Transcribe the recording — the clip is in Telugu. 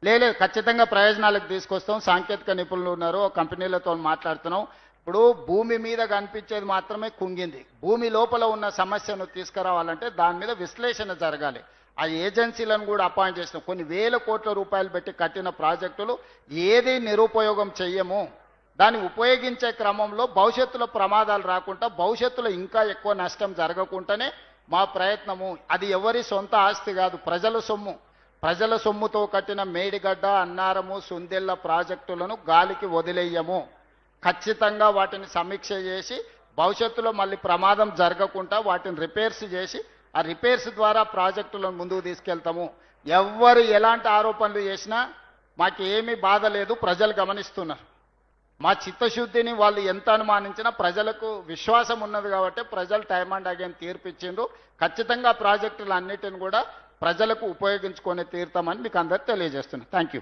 లేదు ఖచ్చితంగా ప్రయోజనాలకు తీసుకొస్తాం. సాంకేతిక నిపుణులు ఉన్నారు, కంపెనీలతో మాట్లాడుతున్నాం. ఇప్పుడు భూమి మీద కనిపించేది మాత్రమే కుంగింది. భూమి లోపల ఉన్న సమస్యను తీసుకురావాలంటే దాని మీద విశ్లేషణ జరగాలి. ఆ ఏజెన్సీలను కూడా అపాయింట్ చేసినాం. కొన్ని వేల కోట్ల రూపాయలు పెట్టి కట్టిన ప్రాజెక్టులు ఏది నిరుపయోగం చెయ్యము. దాన్ని ఉపయోగించే క్రమంలో భవిష్యత్తులో ప్రమాదాలు రాకుండా, భవిష్యత్తులో ఇంకా ఎక్కువ నష్టం జరగకుండానే మా ప్రయత్నము. అది ఎవరి సొంత ఆస్తి కాదు, ప్రజల సొమ్ము. ప్రజల సొమ్ముతో కట్టిన మేడిగడ్డ, అన్నారము, సుందెల్ల ప్రాజెక్టులను గాలికి వదిలేయము. ఖచ్చితంగా వాటిని సమీక్ష చేసి భవిష్యత్తులో మళ్ళీ ప్రమాదం జరగకుండా వాటిని రిపేర్స్ చేసి ఆ రిపేర్స్ ద్వారా ప్రాజెక్టులను ముందుకు తీసుకెళ్తాము. ఎవ్వరు ఎలాంటి ఆరోపణలు చేసినా మాకేమీ బాధ లేదు, ప్రజలు గమనిస్తున్నారు. మా చిత్తశుద్ధిని వాళ్ళు ఎంత అనుమానించినా ప్రజలకు విశ్వాసం ఉన్నది కాబట్టి ప్రజలు టైం అండ్ అగైన్ తీర్పు ఇచ్చిండ్రు. ఖచ్చితంగా ప్రాజెక్టులు అన్నిటిని కూడా ప్రజలకు ఉపయోగించుకొని తీరుతామని మీకు అందరికీ తెలియజేస్తున్నాను. Thank you.